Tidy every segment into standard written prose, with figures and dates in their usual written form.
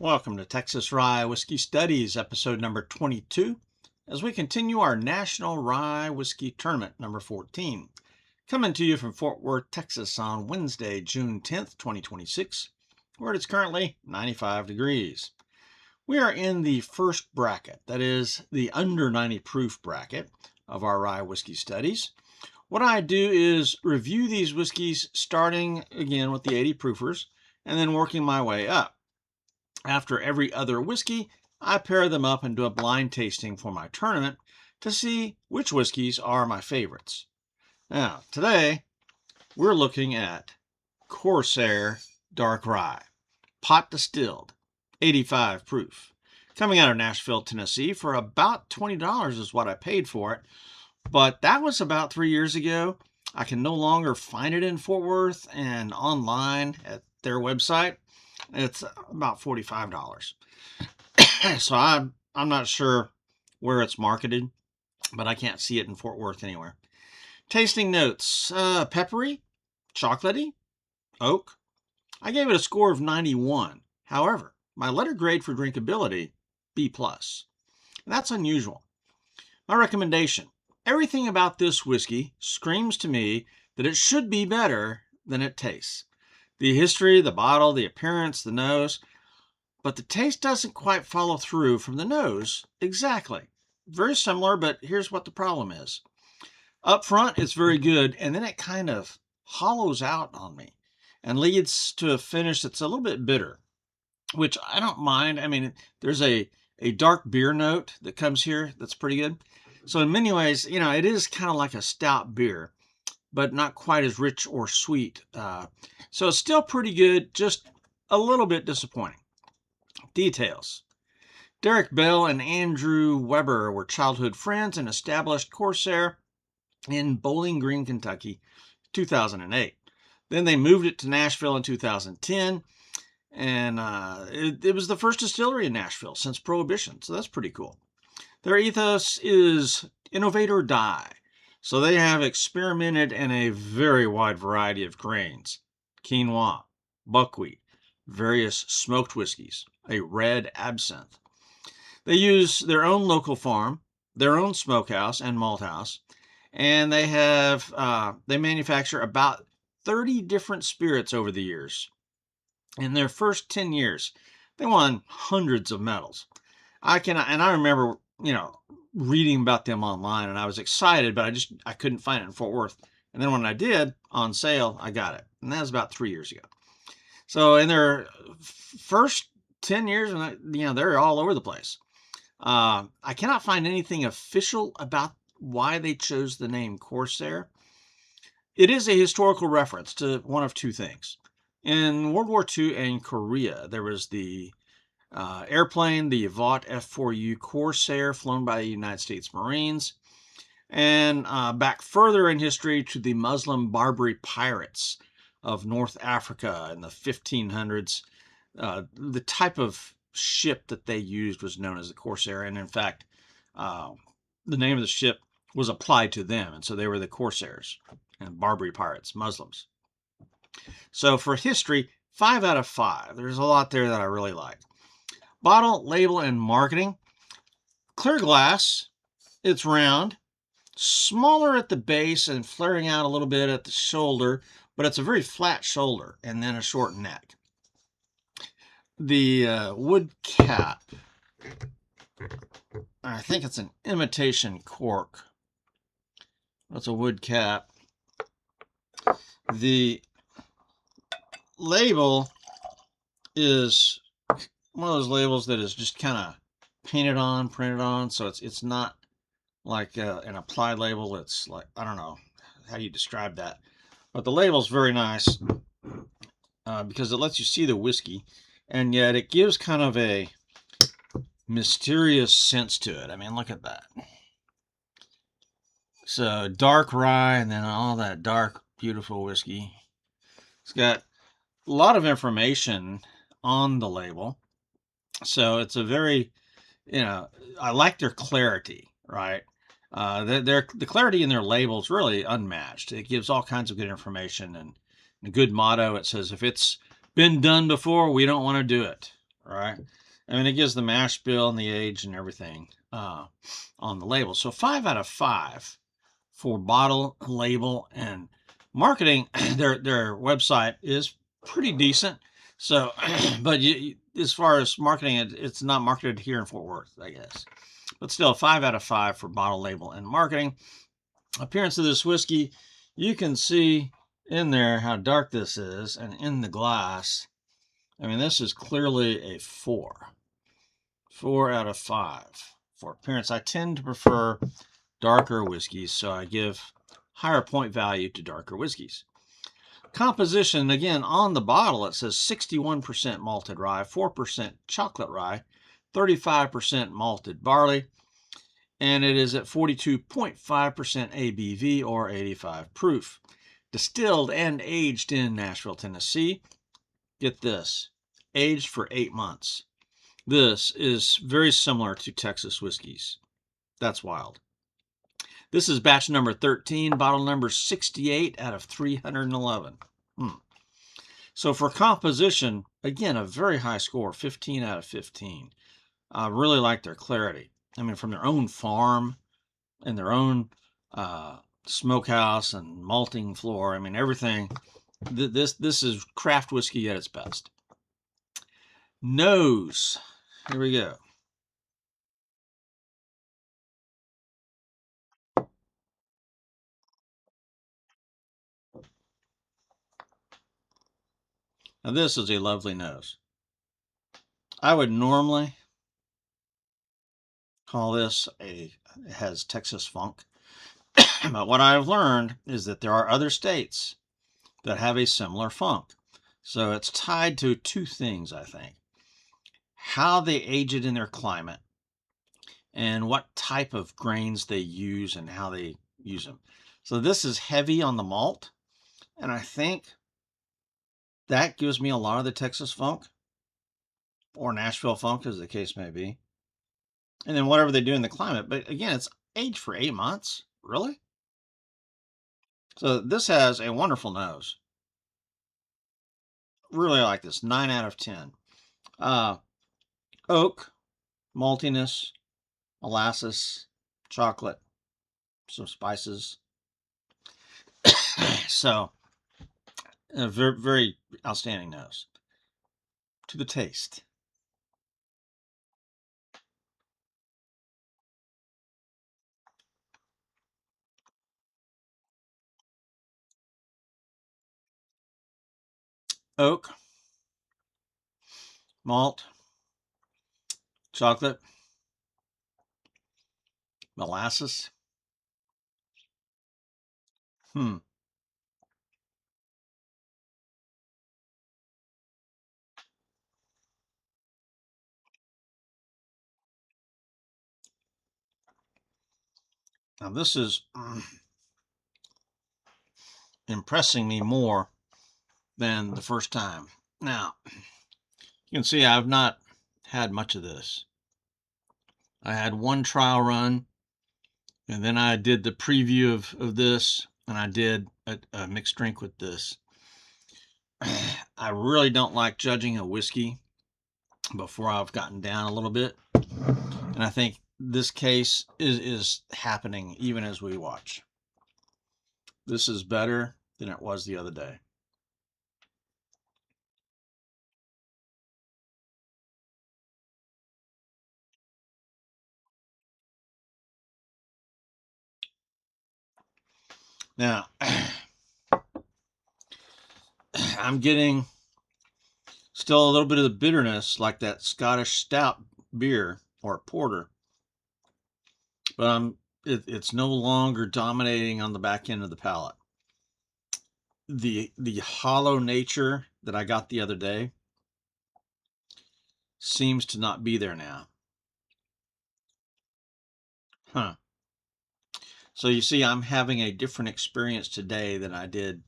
Welcome to Texas Rye Whiskey Studies, episode number 22, as we continue our National Rye Whiskey Tournament number 14. Coming to you from Fort Worth, Texas on Wednesday, June 10th, 2026, where it is currently 95 degrees. We are in the first bracket, that is the under 90 proof bracket of our Rye Whiskey Studies. What I do is review these whiskeys starting again with the 80 proofers and then working my way up. After every other whiskey, I pair them up and do a blind tasting for my tournament to see which whiskeys are my favorites. Now, today, we're looking at Corsair Dark Rye, pot distilled, 85 proof. Coming out of Nashville, Tennessee for about $20 is what I paid for it. But that was about 3 years ago. I can no longer find it in Fort Worth and online at their website. It's about $45. So I'm not sure where it's marketed, but I can't see it in Fort Worth anywhere. Tasting notes, peppery, chocolatey, oak. I gave it a score of 91. However, my letter grade for drinkability, B+. That's unusual. My recommendation, everything about this whiskey screams to me that it should be better than it tastes. The history, the bottle, the appearance, the nose, but the taste doesn't quite follow through from the nose exactly. Very similar, but here's what the problem is. Up front, it's very good, and then it kind of hollows out on me and leads to a finish that's a little bit bitter, which I don't mind. I mean, there's a dark beer note that comes here that's pretty good. So in many ways, it is kind of like a stout beer, but not quite as rich or sweet. So it's still pretty good, just a little bit disappointing. Details. Derek Bell and Andrew Weber were childhood friends and established Corsair in Bowling Green, Kentucky, 2008. Then they moved it to Nashville in 2010, and it was the first distillery in Nashville since Prohibition, so that's pretty cool. Their ethos is innovate or die. So they have experimented in a very wide variety of grains, quinoa, buckwheat, various smoked whiskeys, a red absinthe. They use their own local farm, their own smokehouse and malt house, and they manufacture about 30 different spirits over the years. In their first 10 years, they won hundreds of medals. I remember, reading about them online, and I was excited, but I couldn't find it in Fort Worth. And then when I did, on sale, I got it. And that was about 3 years ago. So in their first 10 years, they're all over the place. I cannot find anything official about why they chose the name Corsair. It is a historical reference to one of two things. In World War II and Korea, there was the airplane, the Vought F-4U Corsair, flown by the United States Marines, and back further in history to the Muslim Barbary pirates of North Africa in the 1500s. The type of ship that they used was known as the Corsair, and in fact, the name of the ship was applied to them, and so they were the Corsairs and Barbary pirates, Muslims. So for history, 5 out of 5. There's a lot there that I really like. Bottle, label, and marketing. Clear glass. It's round. Smaller at the base and flaring out a little bit at the shoulder, but it's a very flat shoulder and then a short neck. The wood cap. I think it's an imitation cork. That's a wood cap. The label is one of those labels that is just kind of printed on, so it's not like an applied label. It's like, I don't know how you describe that, but the label's very nice because it lets you see the whiskey, and yet it gives kind of a mysterious sense to it. I mean, look at that. So dark rye and then all that dark, beautiful whiskey. It's got a lot of information on the label. So it's a very, I like their clarity, right? The clarity in their labels really unmatched. It gives all kinds of good information and a good motto. It says, if it's been done before, we don't want to do it. right? I mean, it gives the mash bill and the age and everything on the label. So 5 out of 5 for bottle, label, and marketing. Their website is pretty decent. So, but as far as marketing, it's not marketed here in Fort Worth, I guess. But still, 5 out of 5 for bottle, label, and marketing. Appearance of this whiskey, you can see in there how dark this is, and in the glass, I mean, this is clearly a 4. 4 out of 5 for appearance. I tend to prefer darker whiskeys, so I give higher point value to darker whiskeys. Composition, again, on the bottle, it says 61% malted rye, 4% chocolate rye, 35% malted barley, and it is at 42.5% ABV or 85 proof. Distilled and aged in Nashville, Tennessee. Get this, aged for 8 months. This is very similar to Texas whiskeys. That's wild. This is batch number 13, bottle number 68 out of 311. So for composition, again, a very high score, 15 out of 15. I really like their clarity. I mean, from their own farm and their own smokehouse and malting floor. I mean, everything. This is craft whiskey at its best. Nose. Here we go. Now this is a lovely nose. I would normally call this it has Texas funk. But what I've learned is that there are other states that have a similar funk. So it's tied to two things, I think. How they age it in their climate and what type of grains they use and how they use them. So this is heavy on the malt, and I think that gives me a lot of the Texas funk or Nashville funk, as the case may be. And then whatever they do in the climate. But again, it's aged for 8 months. Really? So this has a wonderful nose. Really like this. 9 out of 10. Oak, maltiness, molasses, chocolate, some spices. So a very, very outstanding nose. To the taste. Oak, malt, chocolate, molasses. Hmm. Now this is impressing me more than the first time. Now, you can see I've not had much of this. I had one trial run, and then I did the preview of this, and I did a mixed drink with this. I really don't like judging a whiskey before I've gotten down a little bit. And I think this case is happening even as we watch. This is better than it was the other day. Now, I'm getting still a little bit of the bitterness like that Scottish stout beer or porter, but it's no longer dominating on the back end of the palate. The hollow nature that I got the other day seems to not be there now. Huh. So you see, I'm having a different experience today than I did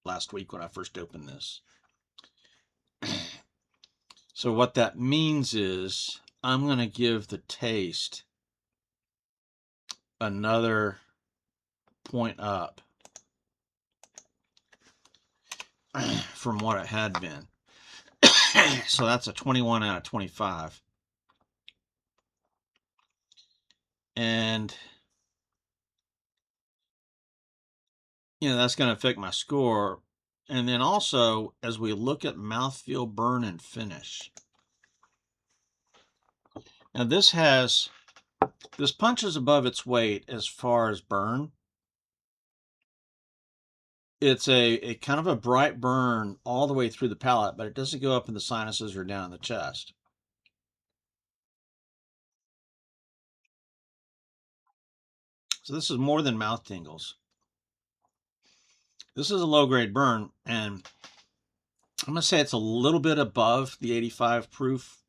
last week when I first opened this. So what that means is I'm going to give the taste another point up from what it had been. So that's a 21 out of 25. And, that's going to affect my score. And then also, as we look at mouthfeel, burn, and finish. Now this punches above its weight as far as burn. It's a kind of a bright burn all the way through the palate, but it doesn't go up in the sinuses or down in the chest. So this is more than mouth tingles. This is a low-grade burn, and I'm going to say it's a little bit above the 85 proof,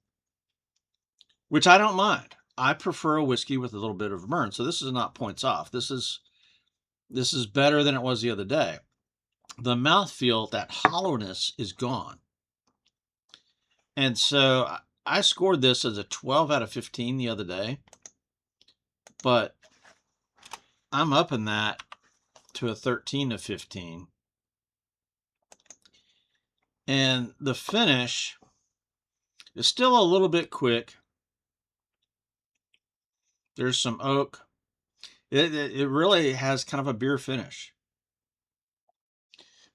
which I don't mind. I prefer a whiskey with a little bit of a burn. So this is not points off. This is better than it was the other day. The mouthfeel, that hollowness is gone. And so I scored this as a 12 out of 15 the other day, but I'm upping that to a 13 to 15. And the finish is still a little bit quick. There's some oak. It really has kind of a beer finish.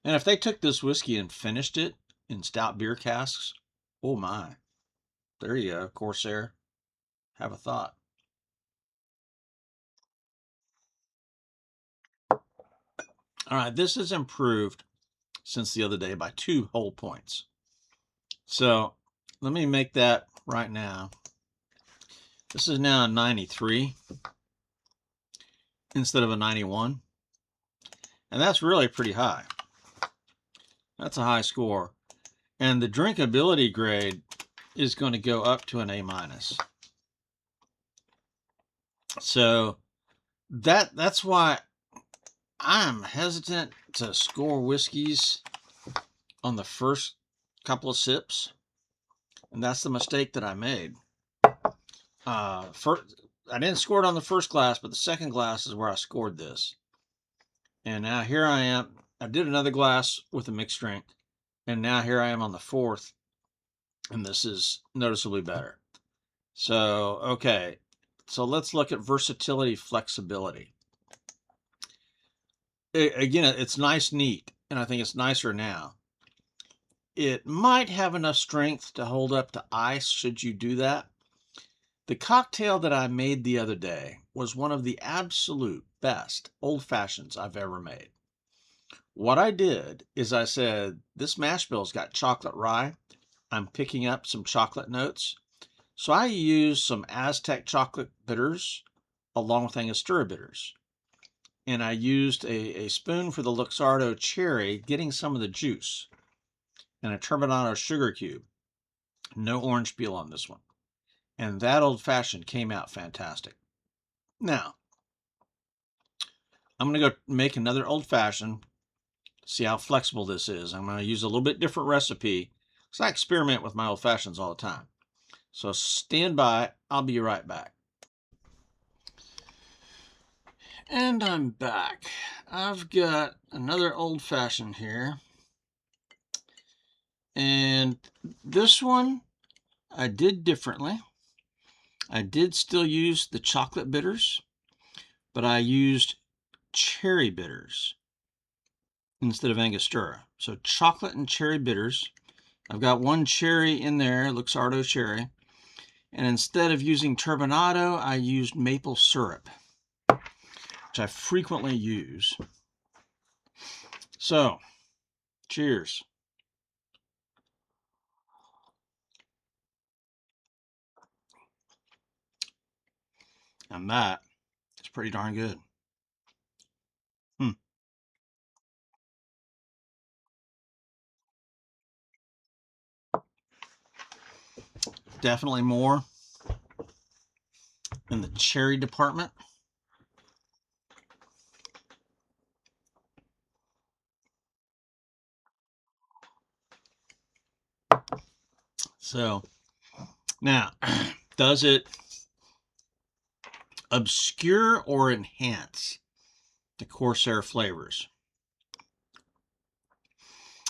And if they took this whiskey and finished it in stout beer casks, oh my. There you go, Corsair. Have a thought. All right, this has improved since the other day by 2 whole points. So let me make that right now. This is now a 93 instead of a 91. And that's really pretty high. That's a high score. And the drinkability grade is going to go up to an A minus. So that's why I'm hesitant to score whiskeys on the first couple of sips. And that's the mistake that I made. First, I didn't score it on the first glass, but the second glass is where I scored this. And now here I am. I did another glass with a mixed drink. And now here I am on the fourth. And this is noticeably better. So, okay. So let's look at versatility, flexibility. Again, it's nice, neat. And I think it's nicer now. It might have enough strength to hold up to ice should you do that. The cocktail that I made the other day was one of the absolute best old fashions I've ever made. What I did is I said, this mash bill's got chocolate rye. I'm picking up some chocolate notes. So I used some Aztec chocolate bitters along with Angostura bitters. And I used a spoon for the Luxardo cherry, getting some of the juice, and a Turbinado sugar cube. No orange peel on this one. And that old fashioned came out fantastic. Now, I'm going to go make another old fashioned, see how flexible this is. I'm going to use a little bit different recipe because I experiment with my old fashions all the time. So stand by. I'll be right back. And I'm back. I've got another old fashioned here. And this one I did differently. I did still use the chocolate bitters, but I used cherry bitters instead of Angostura. So chocolate and cherry bitters. I've got one cherry in there, Luxardo cherry. And instead of using turbinado, I used maple syrup, which I frequently use. So, cheers. And that is pretty darn good. Definitely more in the cherry department. So now, does it obscure or enhance the Corsair flavors?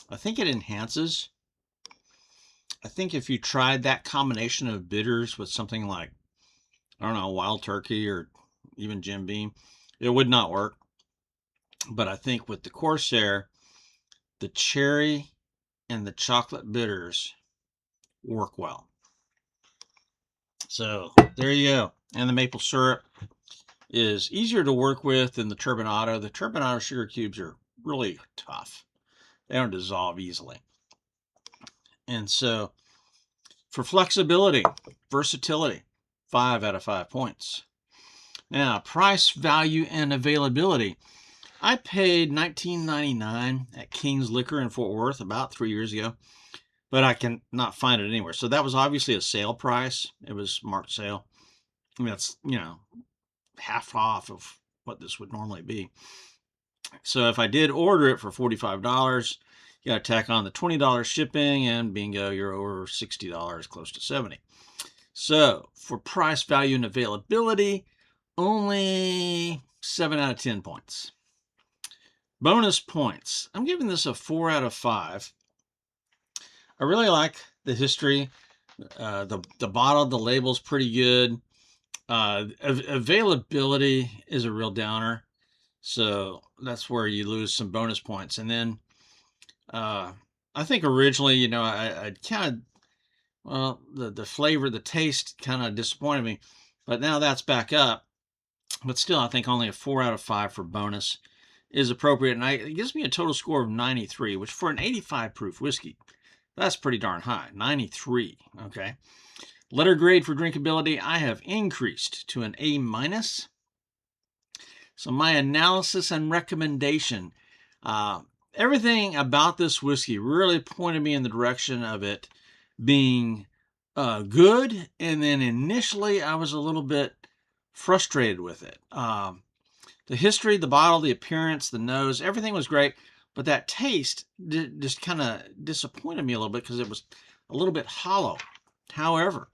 I think it enhances. I think if you tried that combination of bitters with something like, I don't know, Wild Turkey or even Jim Beam, it would not work. But I think with the Corsair, the cherry and the chocolate bitters work well. So there you go. And the maple syrup is easier to work with than the turbinado. The turbinado sugar cubes are really tough. They don't dissolve easily. And so for flexibility, versatility, 5 out of 5 points. Now, price, value, and availability. I paid $19.99 at King's Liquor in Fort Worth about 3 years ago, but I can not find it anywhere. So that was obviously a sale price. It was marked sale. I mean, that's, half off of what this would normally be. So if I did order it for $45, you got to tack on the $20 shipping, and bingo, you're over $60, close to $70. So for price, value, and availability, only 7 out of 10 points. Bonus points. I'm giving this a 4 out of 5. I really like the history. The bottle, the label's pretty good. Availability is a real downer. So that's where you lose some bonus points. And then I think originally, I'd kind of, the flavor, the taste kind of disappointed me. But now that's back up. But still, I think only a 4 out of 5 for bonus is appropriate. And it gives me a total score of 93, which for an 85 proof whiskey, that's pretty darn high. 93, okay. Letter grade for drinkability, I have increased to an A-. So my analysis and recommendation, everything about this whiskey really pointed me in the direction of it being good. And then initially I was a little bit frustrated with it. The history, the bottle, the appearance, the nose, everything was great. But that taste just kind of disappointed me a little bit because it was a little bit hollow. However,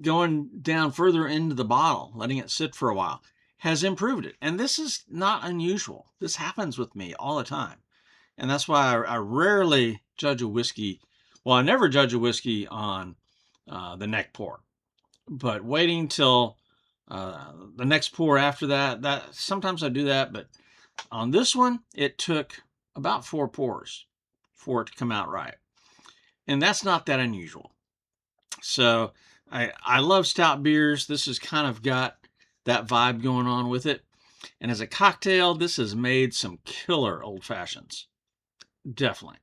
going down further into the bottle, letting it sit for a while, has improved it. And this is not unusual. This happens with me all the time. And that's why I rarely judge a whiskey. Well, I never judge a whiskey on the neck pour. But waiting till the next pour after that sometimes I do that. But on this one, it took about 4 pours for it to come out right. And that's not that unusual. So I love stout beers. This has kind of got that vibe going on with it. And as a cocktail, this has made some killer old fashions. Definitely.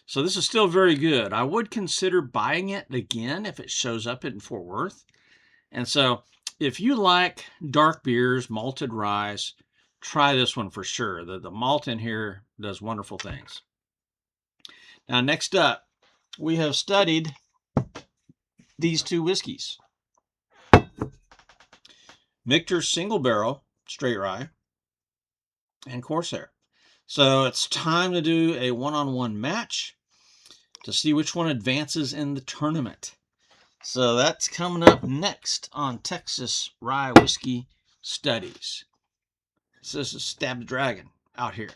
So this is still very good. I would consider buying it again if it shows up in Fort Worth. And so if you like dark beers, malted rye, try this one for sure. The malt in here does wonderful things. Now, next up, we have studied these 2 whiskeys. Michter's Single Barrel Straight Rye and Corsair. So it's time to do a one-on-one match to see which one advances in the tournament. So that's coming up next on Texas Rye Whiskey Studies. So this is Stab the Dragon out here.